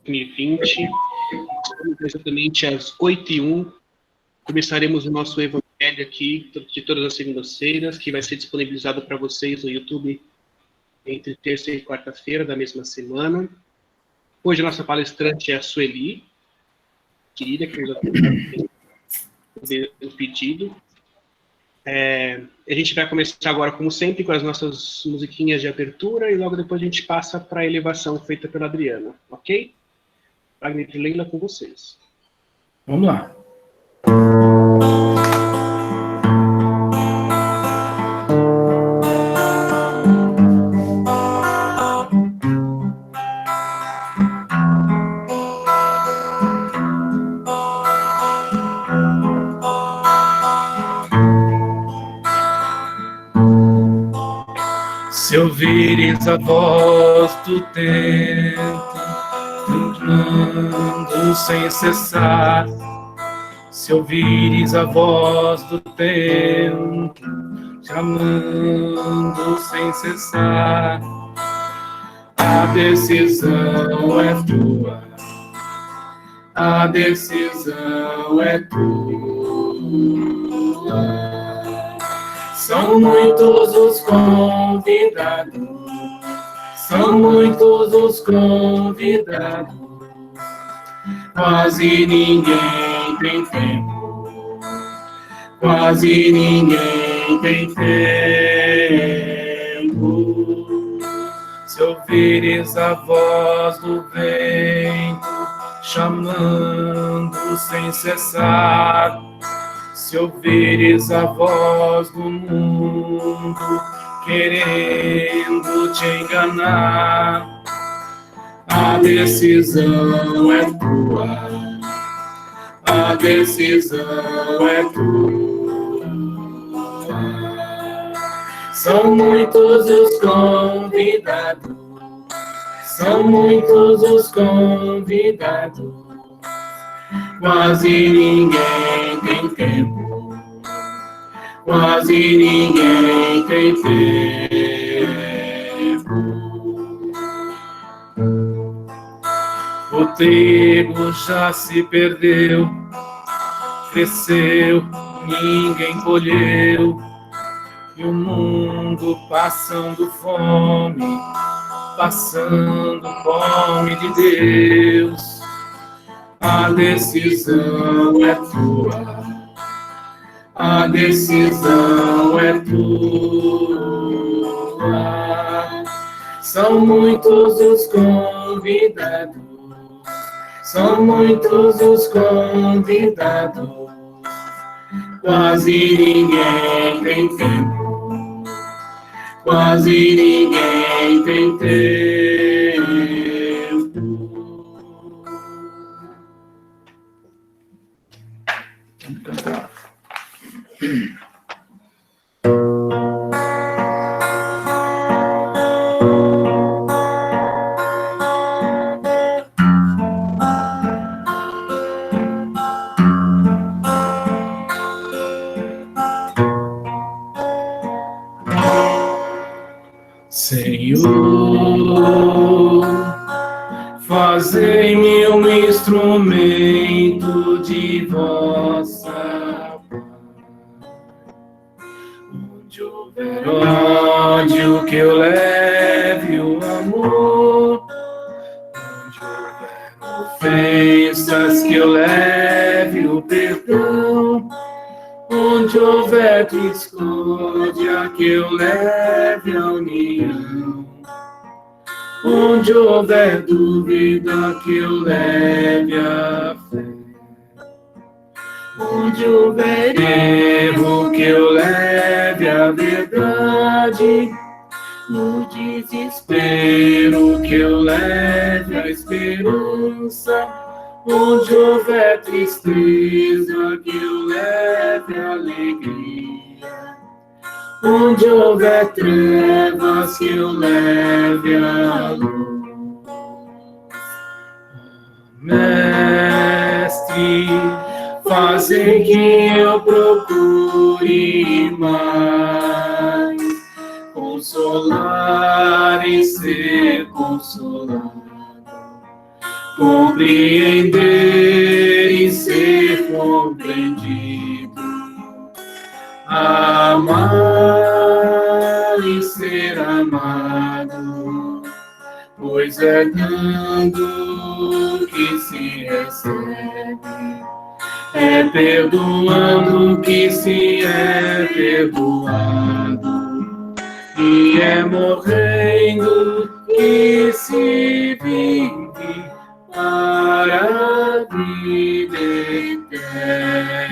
2020. Exatamente às 8h01, começaremos o nosso Evangelho aqui, de todas as segundas-feiras, que vai ser disponibilizado para vocês no YouTube entre terça e quarta-feira da mesma semana. Hoje a nossa palestrante é a Sueli, querida, que fez o pedido. A gente vai começar agora, como sempre, com as nossas musiquinhas de abertura e logo depois a gente passa para a elevação feita pela Adriana, ok? Wagner e Leila, com vocês. Vamos lá. Se ouvires a voz do tempo, cantando sem cessar, se ouvires a voz do tempo, chamando sem cessar, a decisão é tua, a decisão é tua. São muitos os convidados, são muitos os convidados, quase ninguém tem tempo, quase ninguém tem tempo. Se ouvires a voz do vento, chamando sem cessar, se ouvires a voz do mundo, querendo te enganar, a decisão é tua, a decisão é tua. São muitos os convidados, são muitos os convidados, quase ninguém tem tempo, quase ninguém tem tempo. O trigo já se perdeu, cresceu, ninguém colheu, e o mundo passando fome de Deus. A decisão é tua, a decisão é tua. São muitos os convidados, são muitos os convidados, quase ninguém tem tempo, quase ninguém tem tempo. Vamos cantar. Senhor, fazei-me um instrumento de vossa paz. Onde houver ódio, que eu leve o amor. Onde houver ofensas, que eu leve o perdão. Onde houver discórdia, que eu leve a união. Onde houver dúvida, que eu leve a fé. Onde houver erro, que eu leve a verdade. No desespero, que eu leve a esperança. Onde houver tristeza, que eu leve a alegria. Onde houver trevas, que eu leve a luz. Mestre, fazem que eu procure mais consolar e ser consolado. compreender e ser compreendido, amar e ser amado, pois é dando que se recebe, é perdoando que se é perdoado, e é morrendo que se vive para a vida eterna.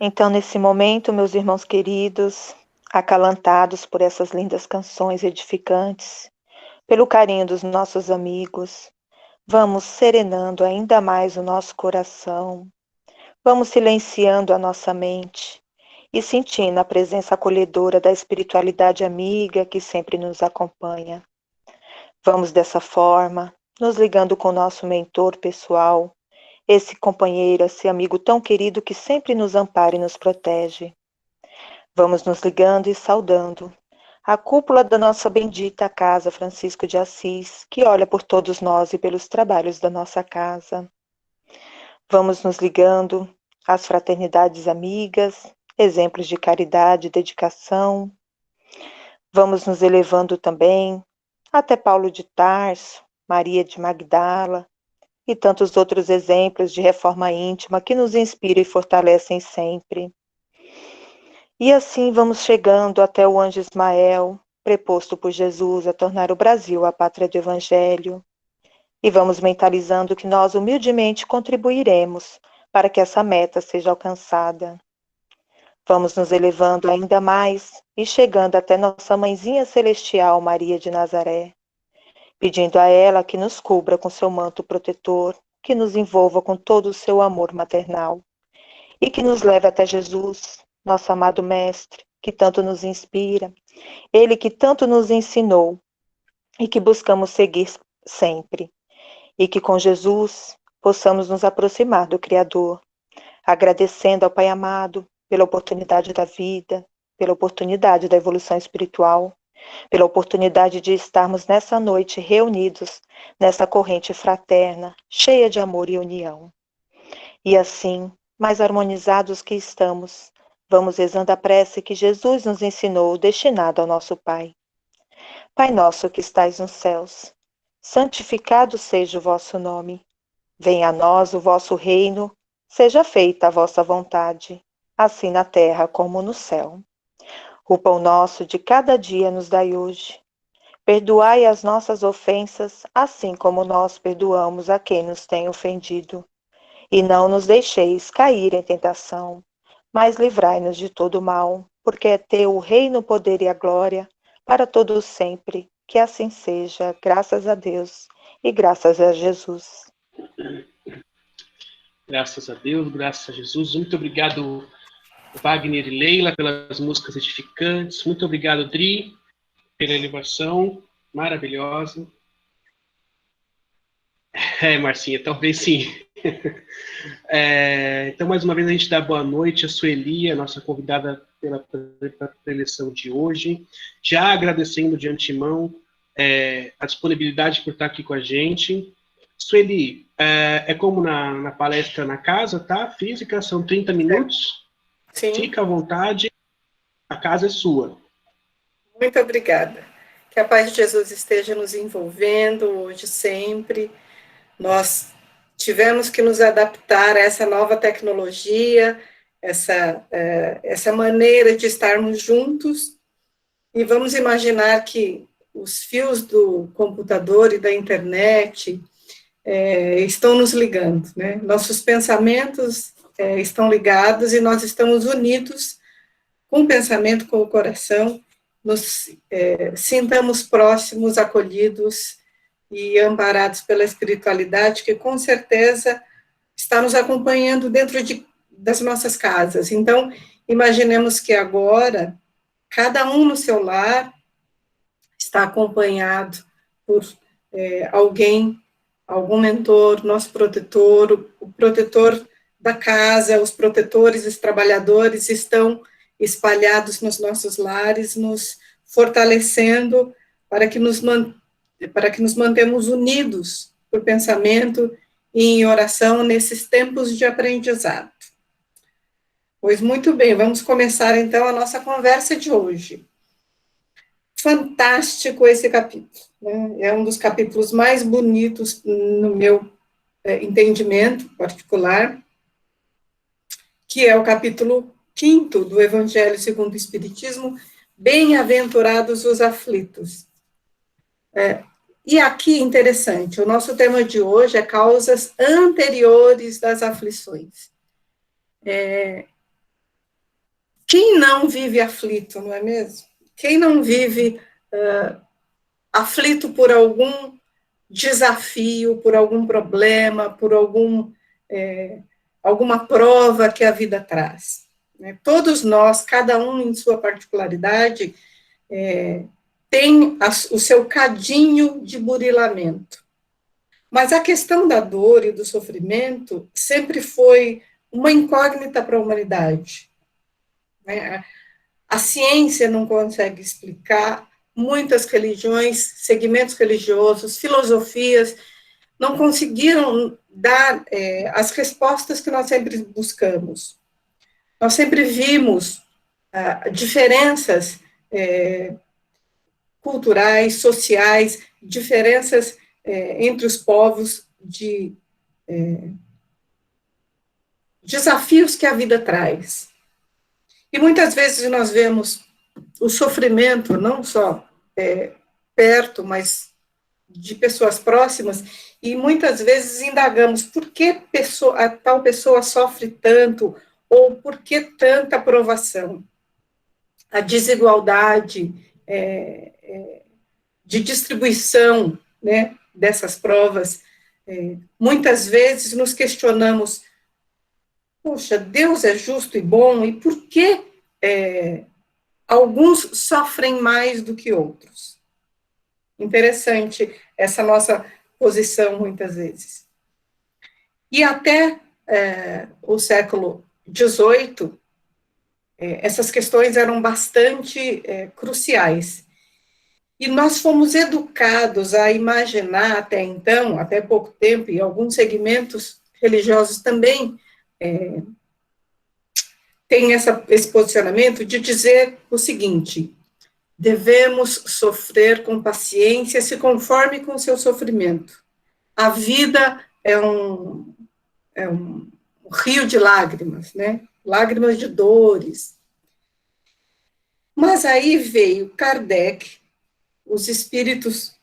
Então, nesse momento, meus irmãos queridos, acalantados por essas lindas canções edificantes, pelo carinho dos nossos amigos, vamos serenando ainda mais o nosso coração, vamos silenciando a nossa mente e sentindo a presença acolhedora da espiritualidade amiga que sempre nos acompanha. Vamos dessa forma, nos ligando com o nosso mentor pessoal, esse companheiro, esse amigo tão querido que sempre nos ampara e nos protege. Vamos nos ligando e saudando a cúpula da nossa bendita Casa Francisco de Assis, que olha por todos nós e pelos trabalhos da nossa casa. Vamos nos ligando às fraternidades amigas, exemplos de caridade e dedicação. Vamos nos elevando também até Paulo de Tarso, Maria de Magdala, e tantos outros exemplos de reforma íntima que nos inspiram e fortalecem sempre. E assim vamos chegando até o anjo Ismael, preposto por Jesus a tornar o Brasil a pátria do Evangelho. E vamos mentalizando que nós humildemente contribuiremos para que essa meta seja alcançada. Vamos nos elevando ainda mais e chegando até nossa mãezinha celestial, Maria de Nazaré, pedindo a ela que nos cubra com seu manto protetor, que nos envolva com todo o seu amor maternal e que nos leve até Jesus, nosso amado Mestre, que tanto nos inspira, ele que tanto nos ensinou e que buscamos seguir sempre, e que com Jesus possamos nos aproximar do Criador, agradecendo ao Pai amado pela oportunidade da vida, pela oportunidade da evolução espiritual, pela oportunidade de estarmos nessa noite reunidos nessa corrente fraterna, cheia de amor e união. E assim, mais harmonizados que estamos, vamos rezando a prece que Jesus nos ensinou, destinada ao nosso Pai. Pai nosso que estais nos céus, santificado seja o vosso nome. Venha a nós o vosso reino, seja feita a vossa vontade, assim na terra como no céu. O pão nosso de cada dia nos dai hoje. Perdoai as nossas ofensas, assim como nós perdoamos a quem nos tem ofendido. E não nos deixeis cair em tentação, mas livrai-nos de todo mal, porque é teu o reino, o poder e a glória, para todos sempre. Que assim seja, graças a Deus e graças a Jesus. Graças a Deus, graças a Jesus. Muito obrigado, Wagner e Leila, pelas músicas edificantes. Muito obrigado, Dri, pela elevação maravilhosa. Marcinha, talvez sim. Então, mais uma vez, a gente dá boa noite à Sueli, a nossa convidada pela preleção de hoje. Já agradecendo de antemão a disponibilidade por estar aqui com a gente. Sueli, é como na palestra na casa, tá? Física, são 30 minutos. Sim. Fica à vontade, a casa é sua. Muito obrigada. Que a paz de Jesus esteja nos envolvendo hoje, sempre. Nós tivemos que nos adaptar a essa nova tecnologia, essa maneira de estarmos juntos, e vamos imaginar que os fios do computador e da internet estão nos ligando, né? Nossos pensamentos estão ligados e nós estamos unidos com o pensamento, com o coração, nos sintamos próximos, acolhidos e amparados pela espiritualidade, que com certeza está nos acompanhando dentro das nossas casas. Então, imaginemos que agora, cada um no seu lar está acompanhado por alguém, algum mentor, nosso protetor, o protetor da casa, os protetores, os trabalhadores estão espalhados nos nossos lares, nos fortalecendo para que nos mantemos unidos por pensamento e em oração nesses tempos de aprendizado. Pois muito bem, vamos começar então a nossa conversa de hoje. Fantástico esse capítulo, né? É um dos capítulos mais bonitos no meu entendimento particular, que é o capítulo 5º do Evangelho segundo o Espiritismo, Bem-aventurados os aflitos. E aqui, interessante, o nosso tema de hoje é causas anteriores das aflições. Quem não vive aflito, não é mesmo? Quem não vive aflito por algum desafio, por algum problema, por alguma prova que a vida traz? Todos nós, cada um em sua particularidade, tem o seu cadinho de burilamento. Mas a questão da dor e do sofrimento sempre foi uma incógnita para a humanidade. A ciência não consegue explicar, muitas religiões, segmentos religiosos, filosofias, não conseguiram dar as respostas que nós sempre buscamos. Nós sempre vimos diferenças culturais, sociais, diferenças entre os povos, de desafios que a vida traz. E muitas vezes nós vemos o sofrimento, não só perto, mas de pessoas próximas, e muitas vezes indagamos por que tal pessoa sofre tanto, ou por que tanta provação. A desigualdade de distribuição, né, dessas provas, muitas vezes nos questionamos, poxa, Deus é justo e bom, e por que alguns sofrem mais do que outros? Interessante essa nossa posição, muitas vezes. E até o século XVIII, essas questões eram bastante cruciais. E nós fomos educados a imaginar até então, até pouco tempo, e alguns segmentos religiosos também têm esse posicionamento de dizer o seguinte: devemos sofrer com paciência, se conforme com o seu sofrimento. A vida é um rio de lágrimas, né? Lágrimas de dores. Mas aí veio Kardec, os espíritos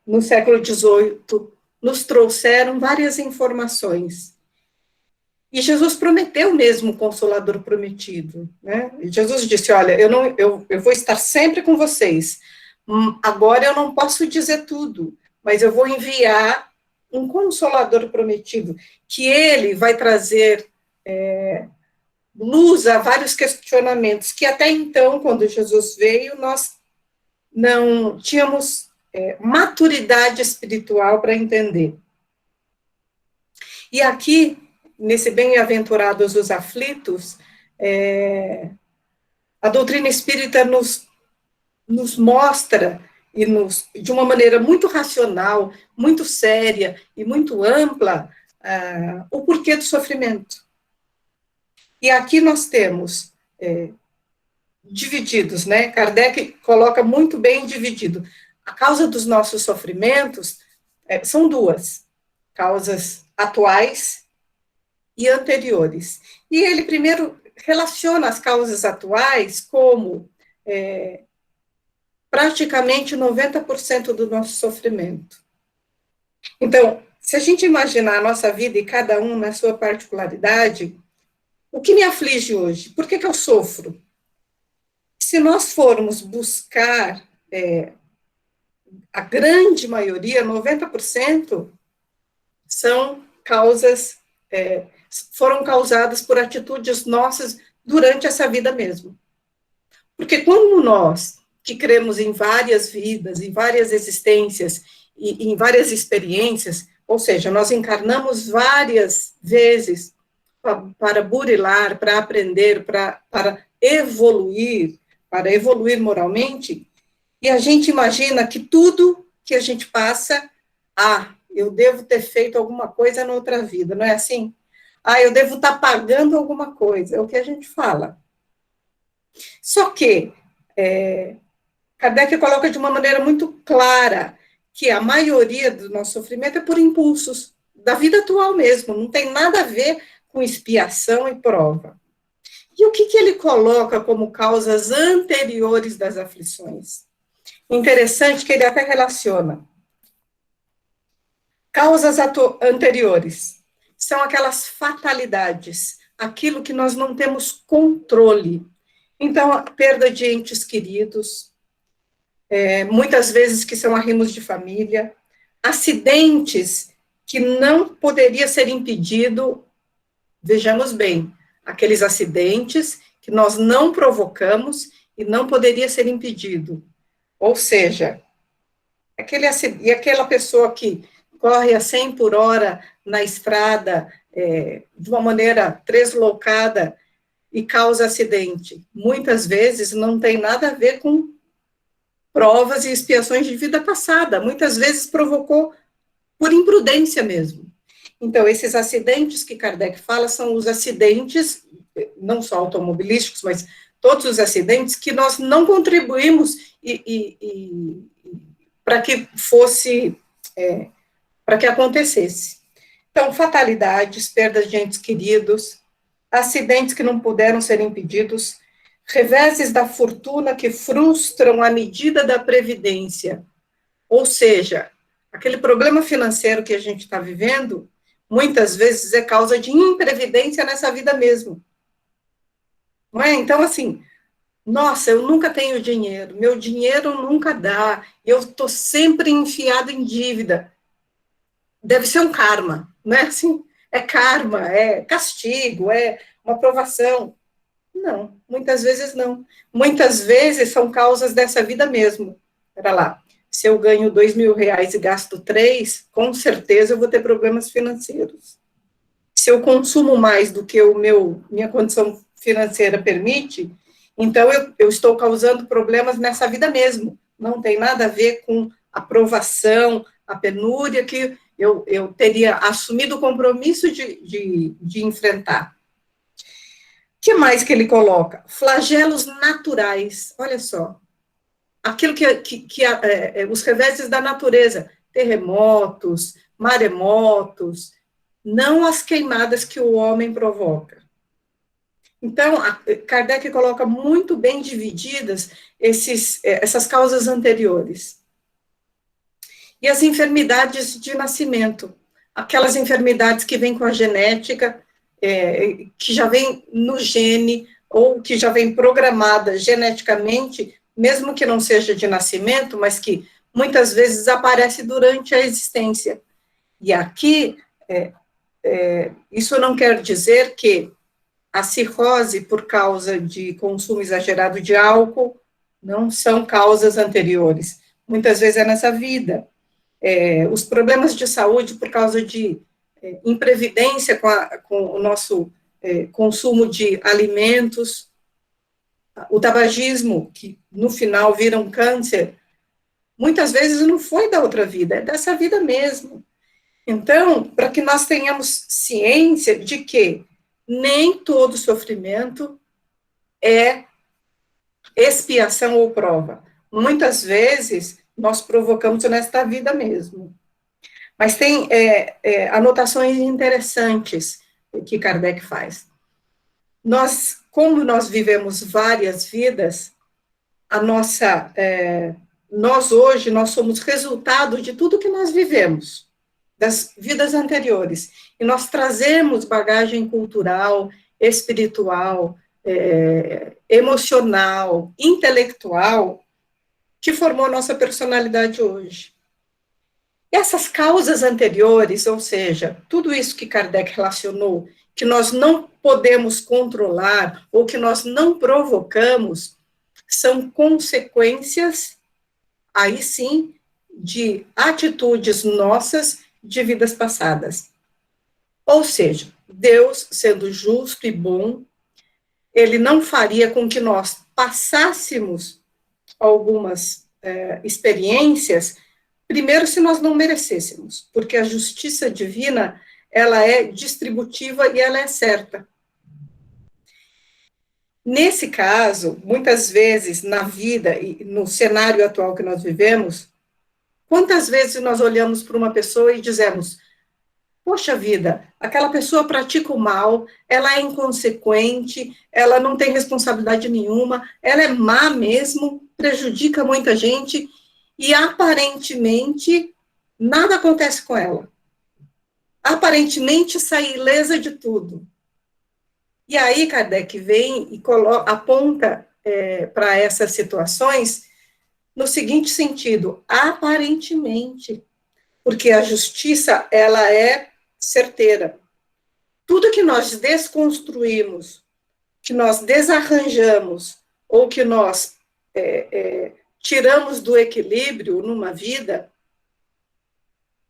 no século XVIII nos trouxeram várias informações. E Jesus prometeu mesmo o Consolador prometido, né? E Jesus disse, olha, eu vou estar sempre com vocês. Agora eu não posso dizer tudo, mas eu vou enviar um Consolador prometido, que ele vai trazer luz a vários questionamentos, que até então, quando Jesus veio, nós não tínhamos maturidade espiritual para entender. E aqui, nesse Bem-aventurados os aflitos, a doutrina espírita nos mostra, de uma maneira muito racional, muito séria e muito ampla, o porquê do sofrimento. E aqui nós temos divididos, né? Kardec coloca muito bem dividido. A causa dos nossos sofrimentos são duas: causas atuais e anteriores. E ele primeiro relaciona as causas atuais como praticamente 90% do nosso sofrimento. Então, se a gente imaginar a nossa vida e cada um na sua particularidade, o que me aflige hoje? Por que eu sofro? Se nós formos buscar a grande maioria, 90%, são causas, foram causadas por atitudes nossas durante essa vida mesmo. Porque quando nós, que cremos em várias vidas, em várias existências, e em várias experiências, ou seja, nós encarnamos várias vezes para burilar, para aprender, para evoluir moralmente, e a gente imagina que tudo que a gente passa, eu devo ter feito alguma coisa na outra vida, não é assim? Eu devo estar pagando alguma coisa, é o que a gente fala. Só que Kardec coloca de uma maneira muito clara que a maioria do nosso sofrimento é por impulsos, da vida atual mesmo, não tem nada a ver com expiação e prova. E o que ele coloca como causas anteriores das aflições? Interessante que ele até relaciona. Causas anteriores são aquelas fatalidades, aquilo que nós não temos controle. Então, a perda de entes queridos, muitas vezes que são arrimos de família, acidentes que não poderia ser impedido, vejamos bem, aqueles acidentes que nós não provocamos e não poderia ser impedido. Ou seja, aquela pessoa que corre a 100 por hora na estrada, de uma maneira deslocada e causa acidente, muitas vezes não tem nada a ver com provas e expiações de vida passada, muitas vezes provocou por imprudência mesmo. Então, esses acidentes que Kardec fala são os acidentes, não só automobilísticos, mas todos os acidentes que nós não contribuímos para que fosse, para que acontecesse. Então, fatalidades, perdas de entes queridos, acidentes que não puderam ser impedidos, reveses da fortuna que frustram a medida da previdência, ou seja, aquele problema financeiro que a gente está vivendo, muitas vezes é causa de imprevidência nessa vida mesmo. Não é? Então, assim, nossa, eu nunca tenho dinheiro, meu dinheiro nunca dá, eu estou sempre enfiado em dívida. Deve ser um karma, não é assim? É karma, é castigo, é uma provação. Não, muitas vezes não. Muitas vezes são causas dessa vida mesmo. Espera lá, se eu ganho R$2.000 e gasto 3, com certeza eu vou ter problemas financeiros. Se eu consumo mais do que minha condição financeira permite, então eu estou causando problemas nessa vida mesmo. Não tem nada a ver com a provação, a penúria que eu teria assumido o compromisso de enfrentar. O que mais que ele coloca? Flagelos naturais, olha só. Aquilo os reveses da natureza, terremotos, maremotos, não as queimadas que o homem provoca. Então, Kardec coloca muito bem divididas essas causas anteriores. E as enfermidades de nascimento, aquelas enfermidades que vêm com a genética, que já vem no gene, ou que já vem programada geneticamente, mesmo que não seja de nascimento, mas que muitas vezes aparece durante a existência. E aqui, isso não quer dizer que a cirrose por causa de consumo exagerado de álcool não são causas anteriores. Muitas vezes é nessa vida. Os problemas de saúde por causa de imprevidência com o nosso consumo de alimentos, o tabagismo, que no final vira um câncer, muitas vezes não foi da outra vida, é dessa vida mesmo. Então, para que nós tenhamos ciência de que nem todo sofrimento é expiação ou prova. Muitas vezes, nós provocamos nesta vida mesmo. Mas tem anotações interessantes que Kardec faz. Como nós vivemos várias vidas, nós hoje, nós somos resultado de tudo que nós vivemos, das vidas anteriores. E nós trazemos bagagem cultural, espiritual, emocional, intelectual, que formou nossa personalidade hoje. Essas causas anteriores, ou seja, tudo isso que Kardec relacionou, que nós não podemos controlar, ou que nós não provocamos, são consequências, aí sim, de atitudes nossas de vidas passadas. Ou seja, Deus, sendo justo e bom, ele não faria com que nós passássemos algumas experiências, primeiro, se nós não merecêssemos, porque a justiça divina, ela é distributiva e ela é certa. Nesse caso, muitas vezes na vida e no cenário atual que nós vivemos, quantas vezes nós olhamos para uma pessoa e dizemos: poxa vida, aquela pessoa pratica o mal, ela é inconsequente, ela não tem responsabilidade nenhuma, ela é má mesmo, prejudica muita gente, e aparentemente nada acontece com ela. Aparentemente sai ilesa de tudo. E aí Kardec vem e aponta para essas situações no seguinte sentido: aparentemente, porque a justiça, ela é certeira. Tudo que nós desconstruímos, que nós desarranjamos, ou que nós tiramos do equilíbrio numa vida,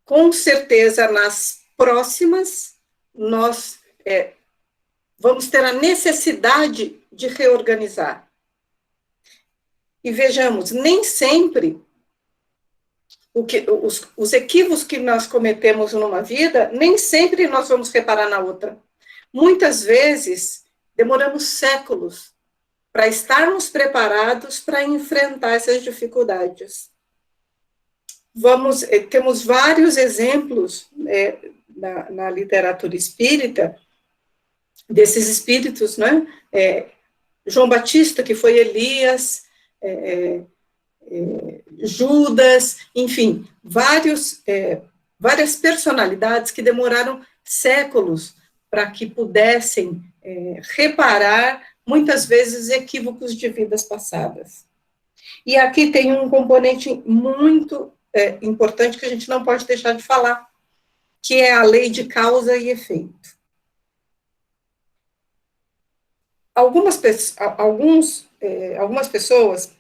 com certeza nas próximas nós vamos ter a necessidade de reorganizar. E vejamos, nem sempre os equívocos que nós cometemos numa vida, nem sempre nós vamos reparar na outra. Muitas vezes, demoramos séculos para estarmos preparados para enfrentar essas dificuldades. Temos vários exemplos na literatura espírita, desses espíritos, né? João Batista, que foi Elias, Judas, enfim, várias personalidades que demoraram séculos para que pudessem reparar, muitas vezes, equívocos de vidas passadas. E aqui tem um componente muito importante que a gente não pode deixar de falar, que é a lei de causa e efeito. Algumas pessoas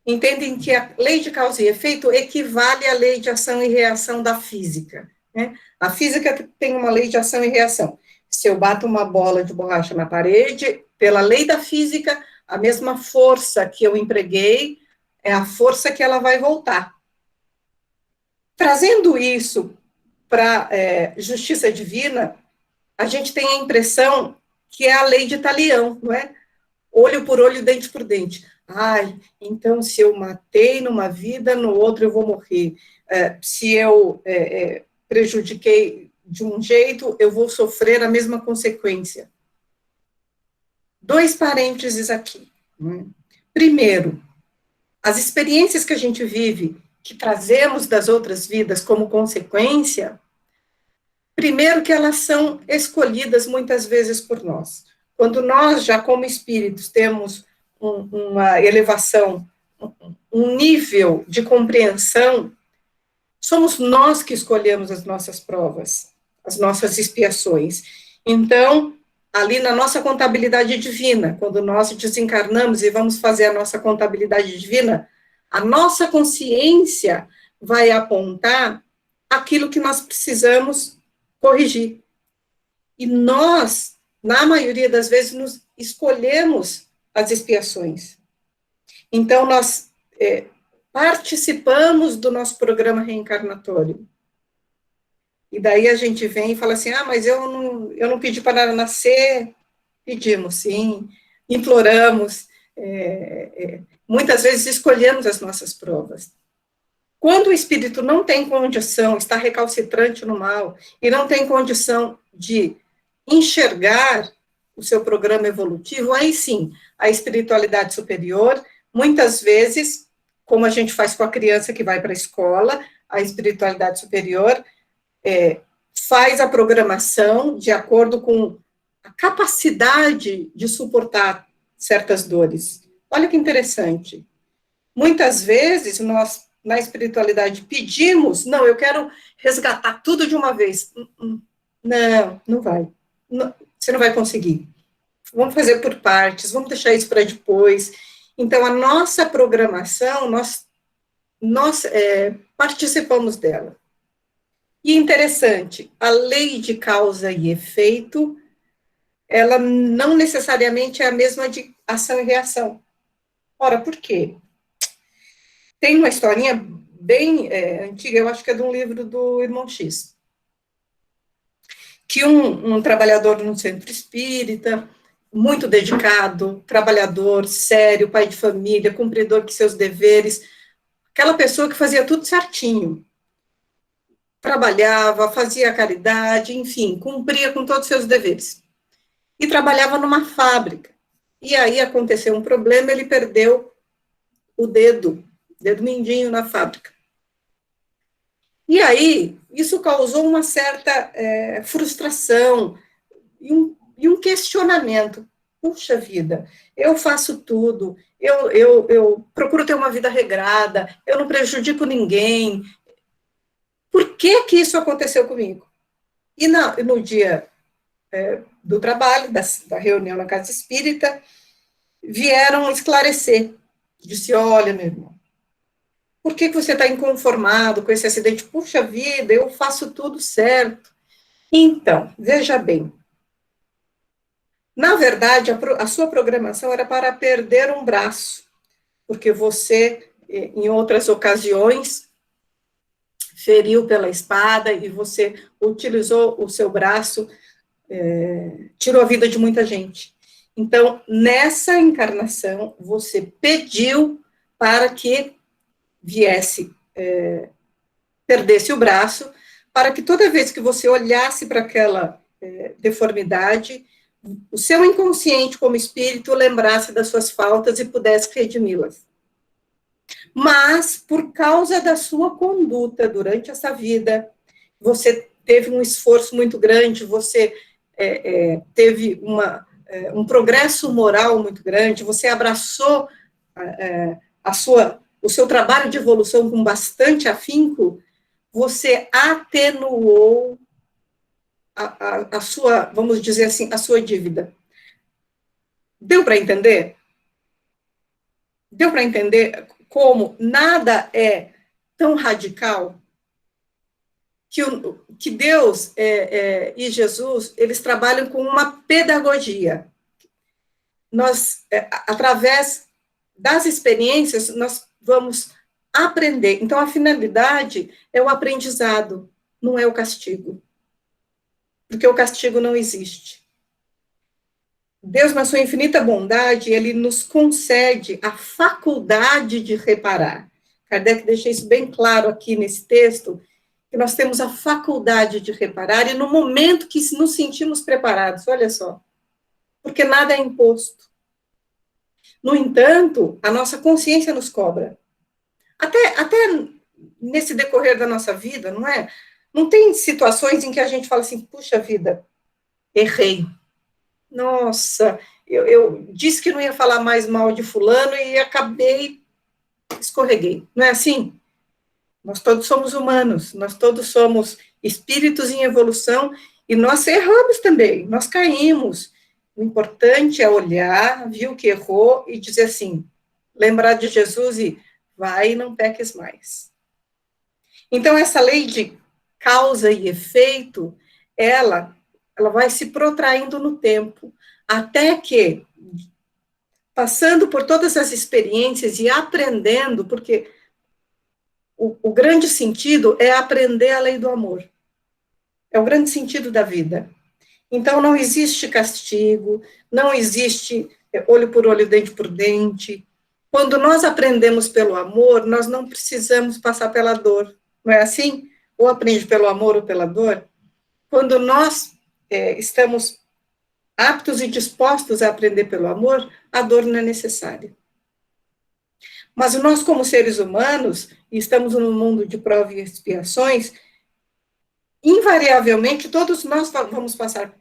entendem que a lei de causa e efeito equivale à lei de ação e reação da física, né? A física tem uma lei de ação e reação. Se eu bato uma bola de borracha na parede, pela lei da física, a mesma força que eu empreguei é a força que ela vai voltar. Trazendo isso para justiça divina, a gente tem a impressão que é a lei de Talião, não é? Olho por olho, dente por dente. Ai, então se eu matei numa vida, no outro eu vou morrer. Se eu prejudiquei de um jeito, eu vou sofrer a mesma consequência. Dois parênteses aqui. Primeiro, as experiências que a gente vive, que trazemos das outras vidas como consequência, primeiro que elas são escolhidas muitas vezes por nós. Quando nós, já como espíritos, temos uma elevação, um nível de compreensão, somos nós que escolhemos as nossas provas, as nossas expiações. Então, ali na nossa contabilidade divina, quando nós desencarnamos e vamos fazer a nossa contabilidade divina, a nossa consciência vai apontar aquilo que nós precisamos corrigir. E nós, na maioria das vezes, nos escolhemos as expiações. Então, nós participamos do nosso programa reencarnatório. E daí a gente vem e fala assim, mas eu não pedi para nascer. Pedimos, sim, imploramos, muitas vezes escolhemos as nossas provas. Quando o espírito não tem condição, está recalcitrante no mal, e não tem condição de enxergar o seu programa evolutivo, aí sim, a espiritualidade superior, muitas vezes, como a gente faz com a criança que vai para a escola, a espiritualidade superior faz a programação de acordo com a capacidade de suportar certas dores. Olha que interessante. Muitas vezes, nós, na espiritualidade, pedimos, não, eu quero resgatar tudo de uma vez. Não vai. Não, você não vai conseguir. Vamos fazer por partes, vamos deixar isso para depois. Então, a nossa programação, nós participamos dela. E interessante, a lei de causa e efeito, ela não necessariamente é a mesma de ação e reação. Ora, por quê? Tem uma historinha bem antiga, eu acho que é de um livro do Irmão X, que um trabalhador no centro espírita, muito dedicado, trabalhador, sério, pai de família, cumpridor de seus deveres, aquela pessoa que fazia tudo certinho, trabalhava, fazia caridade, enfim, cumpria com todos os seus deveres. E trabalhava numa fábrica. E aí aconteceu um problema, ele perdeu o dedo mindinho na fábrica. E aí, isso causou uma certa frustração e um questionamento. Puxa vida, eu faço tudo, eu procuro ter uma vida regrada, eu não prejudico ninguém. Por que que isso aconteceu comigo? E no dia do trabalho, da reunião na Casa Espírita, vieram esclarecer. Disse, olha, meu irmão, por que você está inconformado com esse acidente? Puxa vida, eu faço tudo certo. Então, veja bem, na verdade, a sua programação era para perder um braço, porque você, em outras ocasiões, feriu pela espada e você utilizou o seu braço, tirou a vida de muita gente. Então, nessa encarnação, você pediu para que viesse, perdesse o braço, para que toda vez que você olhasse para aquela deformidade, o seu inconsciente como espírito lembrasse das suas faltas e pudesse redimi-las. Mas, por causa da sua conduta durante essa vida, você teve um esforço muito grande, você teve um progresso moral muito grande, você abraçou o seu trabalho de evolução com bastante afinco, você atenuou a sua, vamos dizer assim, a sua dívida. Deu para entender? Deu para entender como nada é tão radical que Deus e Jesus, eles trabalham com uma pedagogia. Nós, através das experiências, nós vamos aprender. Então, a finalidade é o aprendizado, não é o castigo. Porque o castigo não existe. Deus, na sua infinita bondade, ele nos concede a faculdade de reparar. Kardec deixa isso bem claro aqui nesse texto, que nós temos a faculdade de reparar, e no momento que nos sentimos preparados, olha só, porque nada é imposto. No entanto, a nossa consciência nos cobra. Até nesse decorrer da nossa vida, não é? Não tem situações em que a gente fala assim, puxa vida, errei. Nossa, eu disse que não ia falar mais mal de fulano e escorreguei. Não é assim? Nós todos somos humanos, nós todos somos espíritos em evolução e nós erramos também, nós caímos. O importante é olhar, viu que errou e dizer assim, lembrar de Jesus e vai e não peques mais. Então, essa lei de causa e efeito, ela vai se protraindo no tempo, até que, passando por todas as experiências e aprendendo, porque o grande sentido é aprender a lei do amor. É o grande sentido da vida. Então, não existe castigo, não existe olho por olho, dente por dente. Quando nós aprendemos pelo amor, nós não precisamos passar pela dor. Não é assim? Ou aprende pelo amor ou pela dor. Quando nós estamos aptos e dispostos a aprender pelo amor, a dor não é necessária. Mas nós, como seres humanos, e estamos num mundo de provas e expiações, invariavelmente, todos nós vamos passar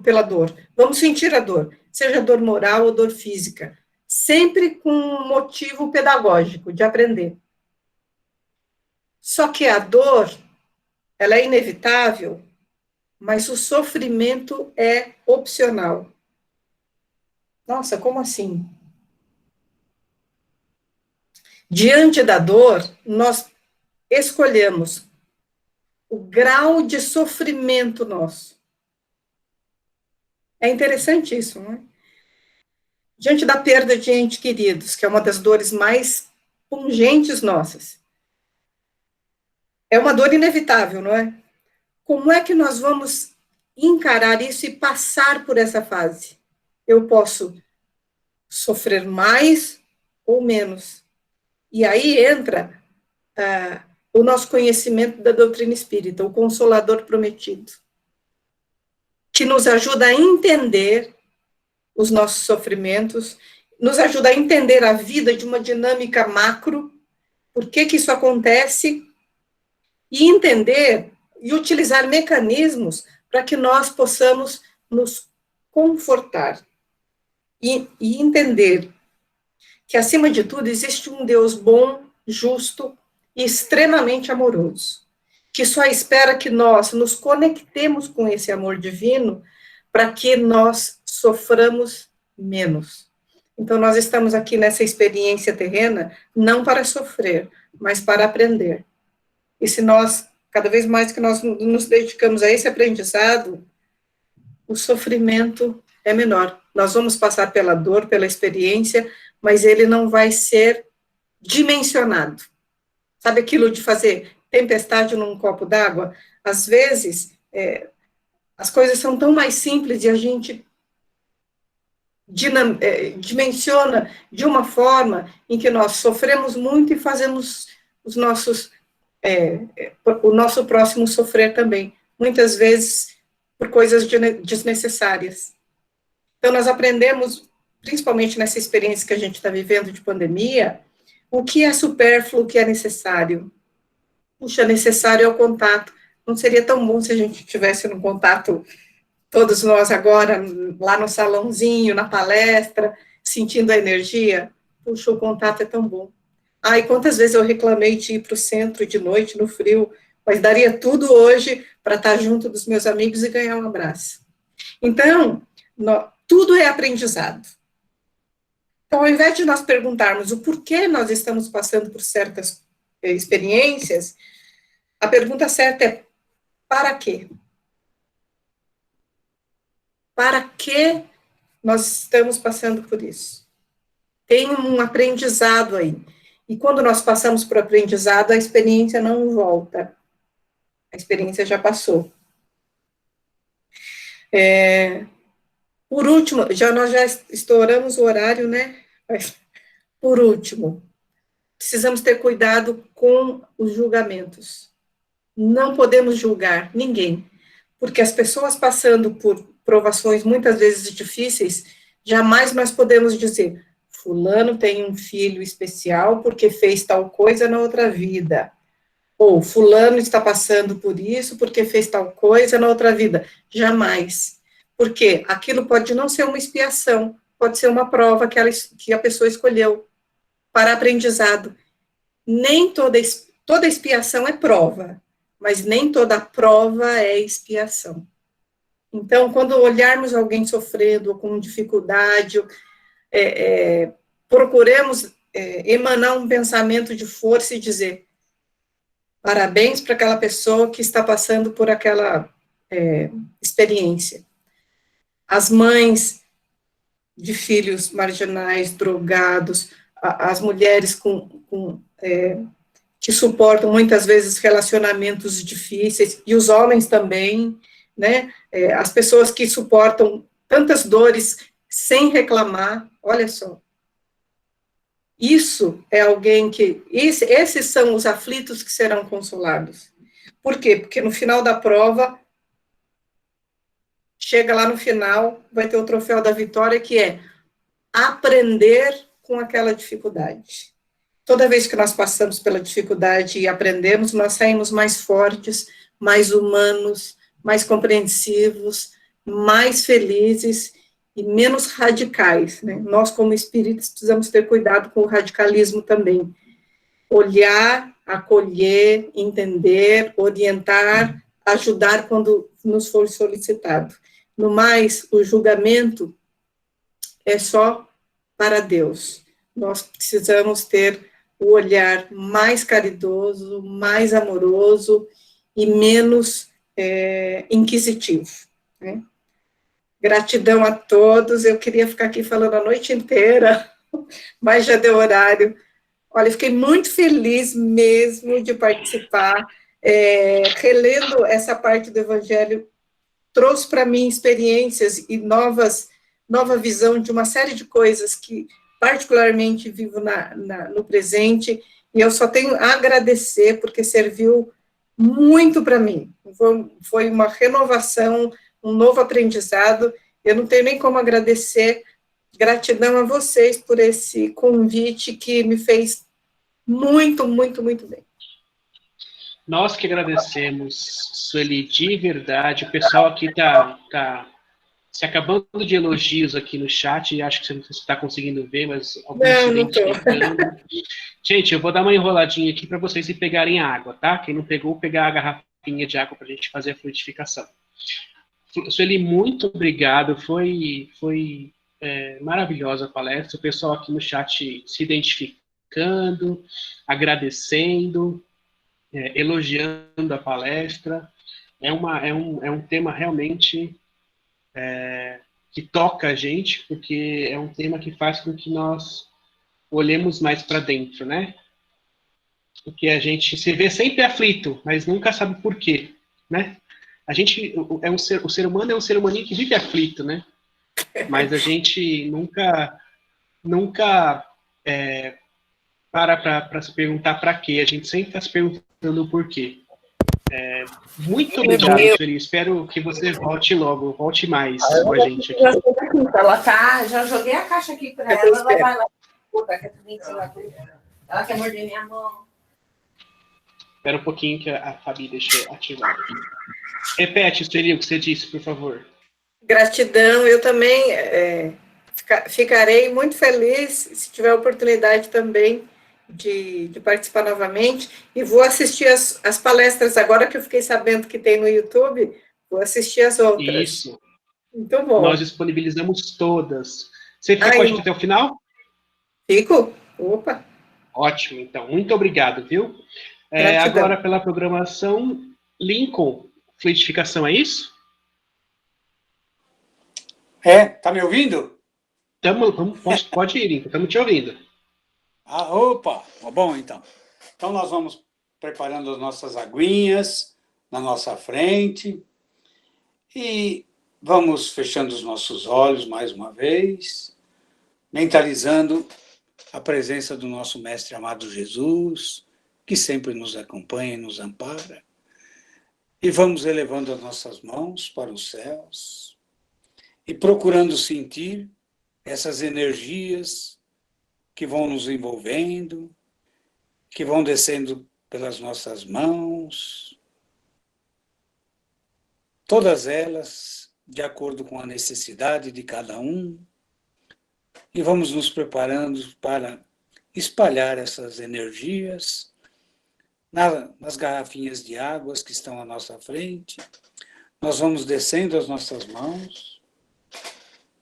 pela dor, vamos sentir a dor, seja dor moral ou dor física, sempre com um motivo pedagógico de aprender. Só que a dor, ela é inevitável, mas o sofrimento é opcional. Nossa, como assim? Diante da dor, nós escolhemos o grau de sofrimento nosso. É interessante isso, não é? Diante da perda de entes queridos, que é uma das dores mais pungentes nossas, é uma dor inevitável, não é? Como é que nós vamos encarar isso e passar por essa fase? Eu posso sofrer mais ou menos. E aí entra o nosso conhecimento da doutrina espírita, o Consolador Prometido, que nos ajuda a entender os nossos sofrimentos, nos ajuda a entender a vida de uma dinâmica macro, por que isso acontece, e entender e utilizar mecanismos para que nós possamos nos confortar e entender que, acima de tudo, existe um Deus bom, justo e extremamente amoroso, que só espera que nós nos conectemos com esse amor divino para que nós soframos menos. Então, nós estamos aqui nessa experiência terrena não para sofrer, mas para aprender. E se nós, cada vez mais que nós nos dedicamos a esse aprendizado, o sofrimento é menor. Nós vamos passar pela dor, pela experiência, mas ele não vai ser dimensionado. Sabe aquilo de fazer tempestade num copo d'água? Às vezes, as coisas são tão mais simples e a gente dimensiona de uma forma em que nós sofremos muito e fazemos os nossos o nosso próximo sofrer também, muitas vezes por coisas desnecessárias. Então, nós aprendemos, principalmente nessa experiência que a gente está vivendo de pandemia, o que é supérfluo, o que é necessário. Puxa, necessário é o contato. Não seria tão bom se a gente estivesse no contato, todos nós agora, lá no salãozinho, na palestra, sentindo a energia? Puxa, o contato é tão bom. Ai, quantas vezes eu reclamei de ir para o centro de noite, no frio, mas daria tudo hoje para estar junto dos meus amigos e ganhar um abraço. Então, tudo é aprendizado. Então, ao invés de nós perguntarmos o porquê nós estamos passando por certas experiências, a pergunta certa é: para quê? Para que nós estamos passando por isso? Tem um aprendizado aí. E quando nós passamos por aprendizado, a experiência não volta. A experiência já passou. Por último, nós já estouramos o horário, né? Mas, por último, precisamos ter cuidado com os julgamentos. Não podemos julgar ninguém, porque as pessoas passando por provações muitas vezes difíceis, jamais nós podemos dizer: fulano tem um filho especial porque fez tal coisa na outra vida. Ou fulano está passando por isso porque fez tal coisa na outra vida. Jamais. Porque aquilo pode não ser uma expiação, pode ser uma prova que a pessoa escolheu para aprendizado. Nem toda expiação é prova, mas nem toda prova é expiação. Então, quando olharmos alguém sofrendo ou com dificuldade, procuremos emanar um pensamento de força e dizer: parabéns para aquela pessoa que está passando por aquela experiência. As mães de filhos marginais, drogados, as mulheres que suportam muitas vezes relacionamentos difíceis, e os homens também, né? As pessoas que suportam tantas dores sem reclamar, olha só. Isso é alguém que... Esses são os aflitos que serão consolados. Por quê? Porque no final da prova, chega lá no final, vai ter o troféu da vitória, que é aprender com aquela dificuldade. Toda vez que nós passamos pela dificuldade e aprendemos, nós saímos mais fortes, mais humanos, mais compreensivos, mais felizes e menos radicais, né? Nós, como espíritos, precisamos ter cuidado com o radicalismo também. Olhar, acolher, entender, orientar, ajudar quando nos for solicitado. No mais, o julgamento é só para Deus. Nós precisamos ter o olhar mais caridoso, mais amoroso e menos inquisitivo, né? Gratidão a todos, eu queria ficar aqui falando a noite inteira, mas já deu horário. Olha, fiquei muito feliz mesmo de participar, relendo essa parte do Evangelho, trouxe para mim experiências e nova visão de uma série de coisas que particularmente vivo no presente, e eu só tenho a agradecer, porque serviu muito para mim, foi uma renovação, um novo aprendizado, eu não tenho nem como agradecer, gratidão a vocês por esse convite que me fez muito, muito, muito bem. Nós que agradecemos, Sueli, de verdade. O pessoal aqui tá se acabando de elogios aqui no chat. Acho que você não está conseguindo ver, mas alguns se identificando. Gente, eu vou dar uma enroladinha aqui para vocês pegarem a água, tá? Quem não pegou, pegar a garrafinha de água para a gente fazer a frutificação. Sueli, muito obrigado. Foi maravilhosa a palestra. O pessoal aqui no chat se identificando, agradecendo, elogiando a palestra. É um tema realmente que toca a gente, porque é um tema que faz com que nós olhemos mais para dentro, né? Porque a gente se vê sempre aflito, mas nunca sabe por quê, né? O ser humano é um ser humaninho que vive aflito, né? Mas a gente nunca para se perguntar para quê. A gente sempre está se perguntando o porquê. Muito obrigado, Sueli. Espero que você volte logo, volte mais com a gente aqui. Ela tá, já joguei a caixa aqui para ela vai lá. Ela quer morder minha mão. Espera um pouquinho que a Fabi deixou ativar. Repete, Sueli, o que você disse, por favor. Gratidão, eu também ficarei muito feliz, se tiver oportunidade também de participar novamente, e vou assistir as palestras, agora que eu fiquei sabendo que tem no YouTube, vou assistir as outras. Isso. Muito bom. Nós disponibilizamos todas. Você fica com a gente até o final? Fico. Opa. Ótimo, então. Muito obrigado, viu? Agora, pela programação, Lincoln, fluidificação, é isso? Tá me ouvindo? Pode ir, Lincoln, estamos te ouvindo. Opa! Bom, então. Então, nós vamos preparando as nossas aguinhas na nossa frente e vamos fechando os nossos olhos mais uma vez, mentalizando a presença do nosso Mestre amado Jesus, que sempre nos acompanha e nos ampara. E vamos elevando as nossas mãos para os céus e procurando sentir essas energias que vão nos envolvendo, que vão descendo pelas nossas mãos, todas elas de acordo com a necessidade de cada um, e vamos nos preparando para espalhar essas energias nas garrafinhas de águas que estão à nossa frente. Nós vamos descendo as nossas mãos,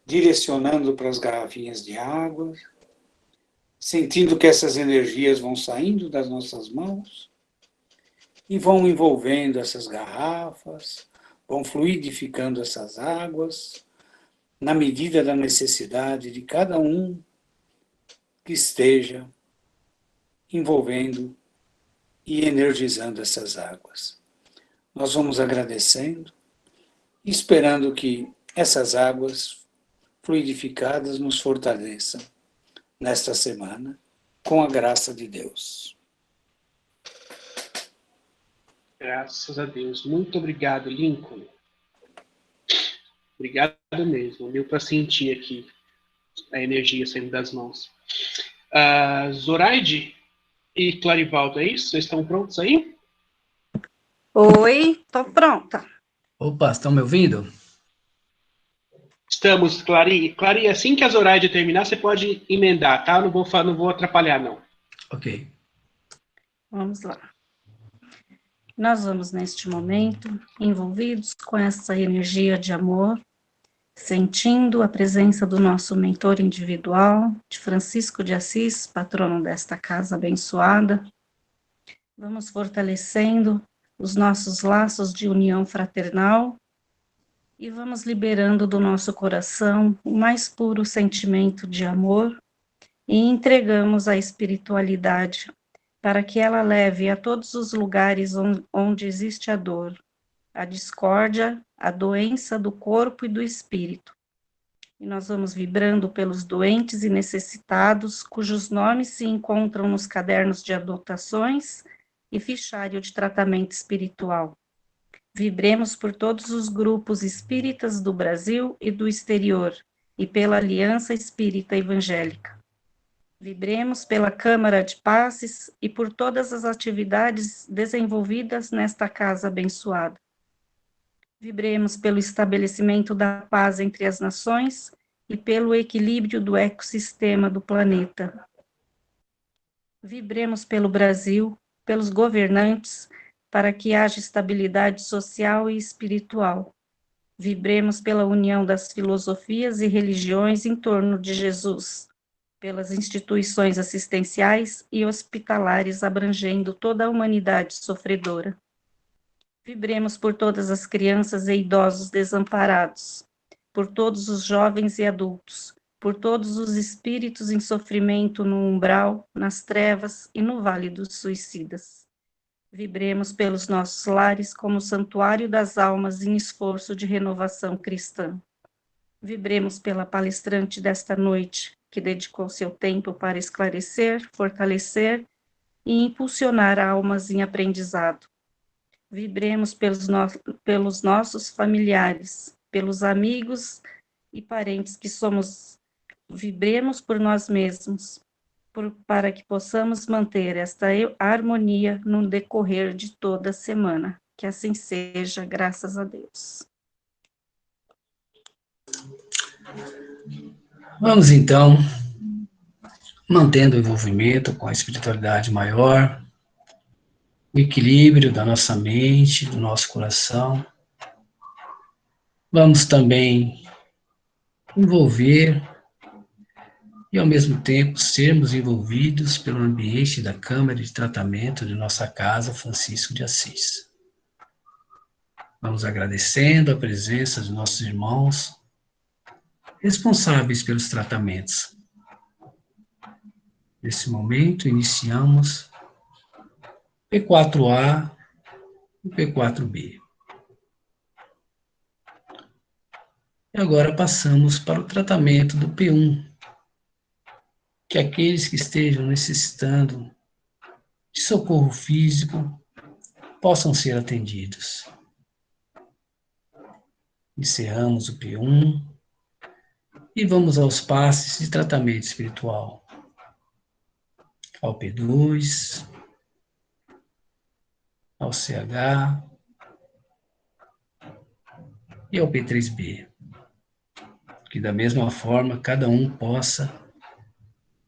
direcionando para as garrafinhas de água, sentindo que essas energias vão saindo das nossas mãos e vão envolvendo essas garrafas, vão fluidificando essas águas, na medida da necessidade de cada um que esteja envolvendo e energizando essas águas. Nós vamos agradecendo, esperando que essas águas fluidificadas nos fortaleçam nesta semana, com a graça de Deus. Graças a Deus. Muito obrigado, Lincoln. Obrigado mesmo. Deu para sentir aqui a energia saindo das mãos. Zoraide e Clarivaldo, é isso? Vocês estão prontos aí? Oi, tô pronta. Opa, estão me ouvindo? Estamos, Clari. Clari, assim que a Zoraide terminar, você pode emendar, tá? Não vou atrapalhar, não. Ok. Vamos lá. Nós vamos, neste momento, envolvidos com essa energia de amor, sentindo a presença do nosso mentor individual, de Francisco de Assis, patrono desta casa abençoada. Vamos fortalecendo os nossos laços de união fraternal e vamos liberando do nosso coração o mais puro sentimento de amor e entregamos a espiritualidade para que ela leve a todos os lugares onde existe a dor, a discórdia, a doença do corpo e do espírito. E nós vamos vibrando pelos doentes e necessitados, cujos nomes se encontram nos cadernos de anotações e fichário de tratamento espiritual. Vibremos por todos os grupos espíritas do Brasil e do exterior, e pela Aliança Espírita Evangélica. Vibremos pela Câmara de Passes e por todas as atividades desenvolvidas nesta casa abençoada. Vibremos pelo estabelecimento da paz entre as nações e pelo equilíbrio do ecossistema do planeta. Vibremos pelo Brasil, pelos governantes, para que haja estabilidade social e espiritual. Vibremos pela união das filosofias e religiões em torno de Jesus, pelas instituições assistenciais e hospitalares abrangendo toda a humanidade sofredora. Vibremos por todas as crianças e idosos desamparados, por todos os jovens e adultos, por todos os espíritos em sofrimento no umbral, nas trevas e no vale dos suicidas. Vibremos pelos nossos lares como santuário das almas em esforço de renovação cristã. Vibremos pela palestrante desta noite, que dedicou seu tempo para esclarecer, fortalecer e impulsionar almas em aprendizado. Vibremos pelos nossos familiares, pelos amigos e parentes que somos. Vibremos por nós mesmos, para que possamos manter esta harmonia no decorrer de toda a semana. Que assim seja, graças a Deus. Vamos então, mantendo o envolvimento com a espiritualidade maior, o equilíbrio da nossa mente, do nosso coração. Vamos também envolver e, ao mesmo tempo, sermos envolvidos pelo ambiente da Câmara de Tratamento de nossa casa, Francisco de Assis. Vamos agradecendo a presença dos nossos irmãos responsáveis pelos tratamentos. Nesse momento, iniciamos P4A e P4B. E agora passamos para o tratamento do P1, que aqueles que estejam necessitando de socorro físico possam ser atendidos. Encerramos o P1 e vamos aos passes de tratamento espiritual. Ao P2, ao CH e ao P3B. Que da mesma forma cada um possa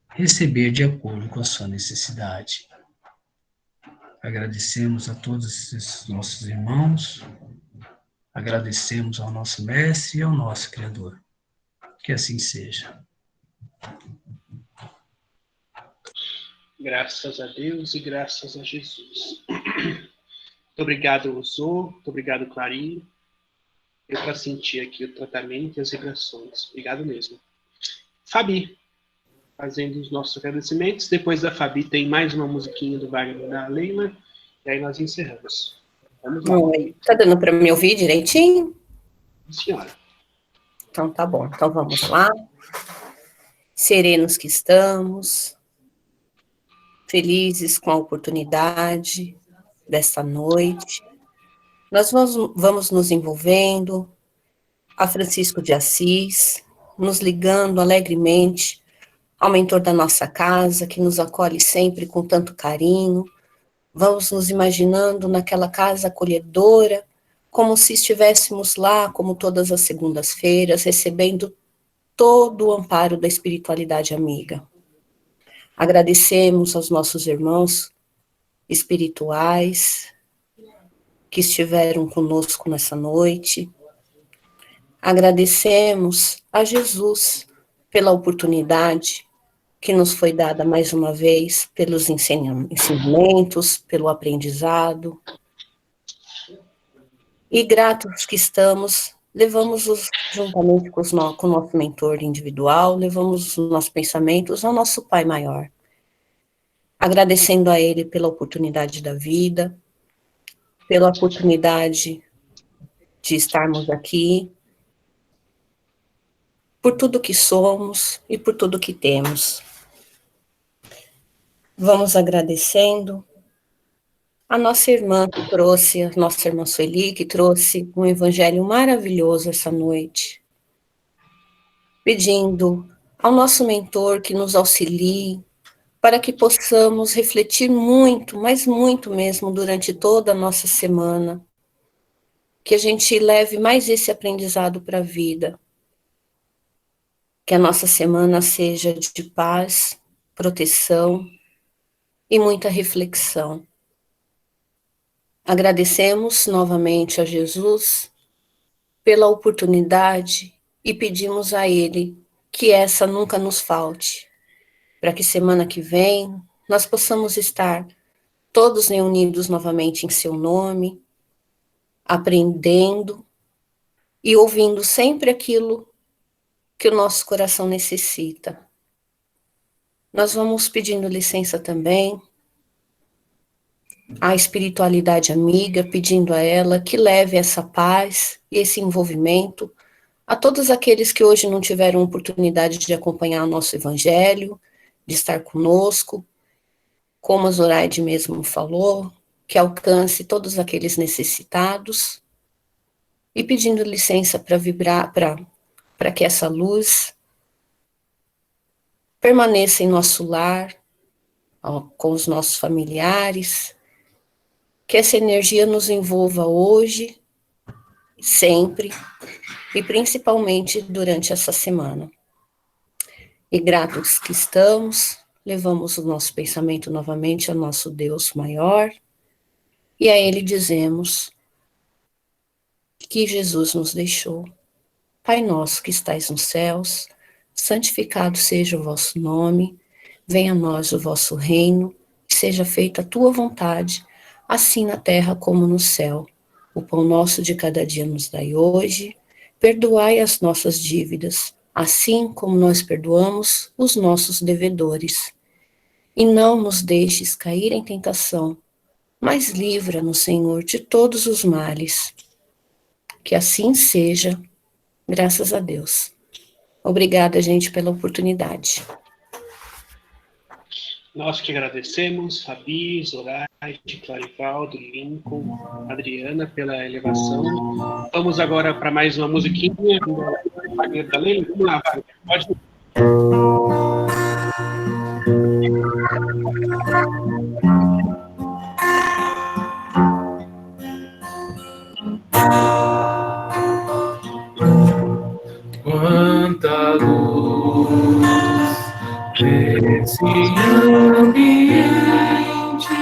receber de acordo com a sua necessidade. Agradecemos a todos esses nossos irmãos, agradecemos ao nosso Mestre e ao nosso Criador. Que assim seja. Graças a Deus e graças a Jesus. Muito obrigado, Zô. Muito obrigado, Clarinho. Eu para sentir aqui o tratamento e as vibrações. Obrigado mesmo. Fabi, fazendo os nossos agradecimentos. Depois da Fabi tem mais uma musiquinha do Wagner da Leila. E aí nós encerramos. Vamos lá. Oi, tá dando para me ouvir direitinho? Senhora. Então tá bom, então vamos lá. Serenos que estamos, felizes com a oportunidade desta noite. Nós vamos nos envolvendo a Francisco de Assis, nos ligando alegremente ao mentor da nossa casa, que nos acolhe sempre com tanto carinho. Vamos nos imaginando naquela casa acolhedora, como se estivéssemos lá, como todas as segundas-feiras, recebendo todo o amparo da espiritualidade amiga. Agradecemos aos nossos irmãos espirituais que estiveram conosco nessa noite. Agradecemos a Jesus pela oportunidade que nos foi dada mais uma vez, pelos ensinamentos, pelo aprendizado. E gratos que estamos, levamos-os juntamente com o nosso mentor individual, levamos os nossos pensamentos ao nosso Pai maior, agradecendo a Ele pela oportunidade da vida, pela oportunidade de estarmos aqui, por tudo que somos e por tudo que temos. Vamos agradecendo a nossa irmã que trouxe, a nossa irmã Sueli, que trouxe um evangelho maravilhoso essa noite, pedindo ao nosso mentor que nos auxilie para que possamos refletir muito, mas muito mesmo, durante toda a nossa semana, que a gente leve mais esse aprendizado para a vida, que a nossa semana seja de paz, proteção e muita reflexão. Agradecemos novamente a Jesus pela oportunidade e pedimos a Ele que essa nunca nos falte, para que semana que vem nós possamos estar todos reunidos novamente em seu nome, aprendendo e ouvindo sempre aquilo que o nosso coração necessita. Nós vamos pedindo licença também à espiritualidade amiga, pedindo a ela que leve essa paz e esse envolvimento a todos aqueles que hoje não tiveram oportunidade de acompanhar o nosso evangelho, de estar conosco, como a Zoraide mesmo falou, que alcance todos aqueles necessitados, e pedindo licença para vibrar, para que essa luz permaneça em nosso lar, com os nossos familiares, que essa energia nos envolva hoje, sempre, e principalmente durante essa semana. E gratos que estamos, levamos o nosso pensamento novamente ao nosso Deus maior, e a Ele dizemos que Jesus nos deixou. Pai nosso que estais nos céus, santificado seja o vosso nome, venha a nós o vosso reino, e seja feita a tua vontade, assim na terra como no céu. O pão nosso de cada dia nos dai hoje, perdoai as nossas dívidas, assim como nós perdoamos os nossos devedores. E não nos deixes cair em tentação, mas livra-nos, Senhor, de todos os males. Que assim seja, graças a Deus. Obrigada, gente, pela oportunidade. Nós que agradecemos, Fabi, Zoraide, Clarivaldo, Lincoln, Adriana, pela elevação. Vamos agora para mais uma musiquinha. Vamos lá, pode. Quanta luz nesse ambiente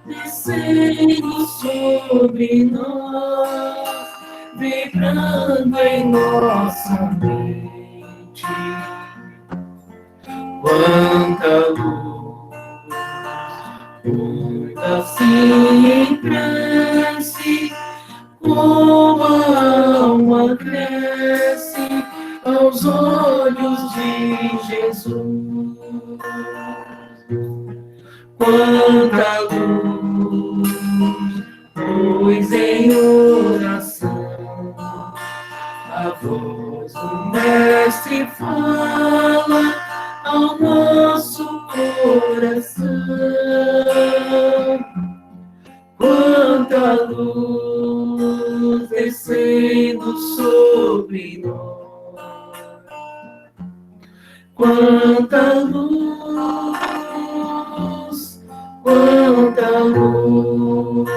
descendo sobre nós, vibrando em nossa mente. Quanta luz, muita assim em prece, como a alma cresce aos olhos de Jesus. Quanta luz, pois em oração a voz do Mestre fala ao nosso coração. Quanta luz descendo sobre nós. Quanta luz, quanta luz.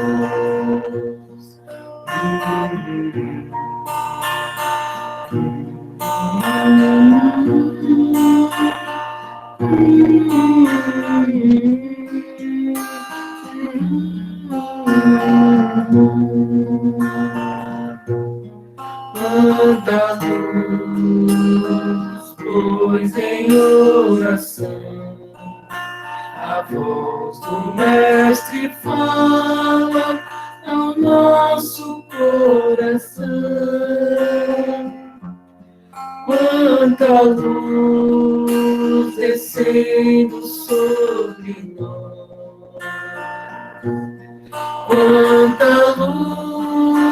Quanta luz, pois em oração a voz do Mestre fala ao nosso coração. oração, quanta luz descendo sobre nós, quanta luz,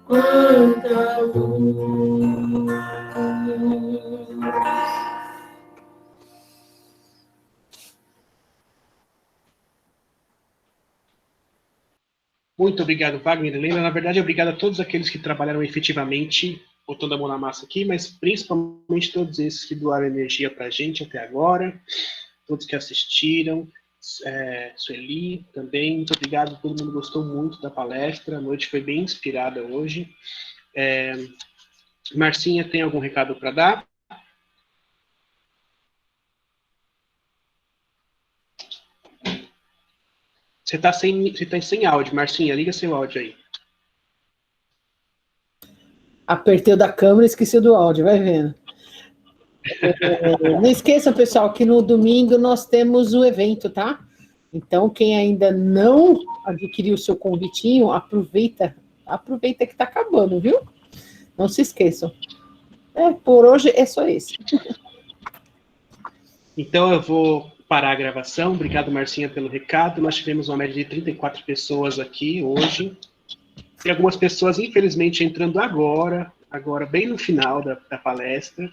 quanta luz. Muito obrigado, Wagner e Helena. Na verdade, obrigado a todos aqueles que trabalharam efetivamente, botando a mão na massa aqui, mas principalmente todos esses que doaram energia para a gente até agora, todos que assistiram, Sueli também, muito obrigado, todo mundo gostou muito da palestra, a noite foi bem inspirada hoje. Marcinha, tem algum recado para dar? Você tá sem áudio, Marcinha, liga seu áudio aí. Apertei o da câmera e esqueci do áudio, vai vendo. Não esqueçam, pessoal, que no domingo nós temos o evento, tá? Então, quem ainda não adquiriu o seu convitinho, aproveita que tá acabando, viu? Não se esqueçam. Por hoje é só esse. Então eu vou parar a gravação. Obrigado, Marcinha, pelo recado. Nós tivemos uma média de 34 pessoas aqui hoje. Tem algumas pessoas, infelizmente, entrando agora bem no final da palestra.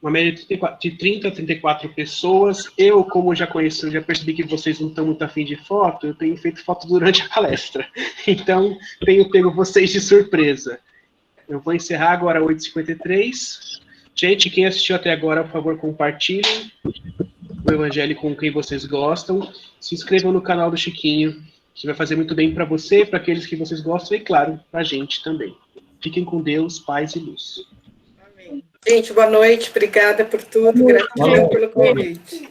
Uma média de 30 a 34 pessoas. Eu, como já conheço, já percebi que vocês não estão muito afim de foto, eu tenho feito foto durante a palestra. Então, tenho pego vocês de surpresa. Eu vou encerrar agora às 8h53. Gente, quem assistiu até agora, por favor, compartilhem o Evangelho com quem vocês gostam. Se inscrevam no canal do Chiquinho, que vai fazer muito bem para você, para aqueles que vocês gostam e, claro, para a gente também. Fiquem com Deus, paz e luz. Amém. Gente, boa noite. Obrigada por tudo. Gratidão pelo convite.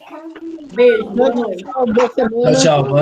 Beijo, boa noite. Boa semana. Tchau, tchau.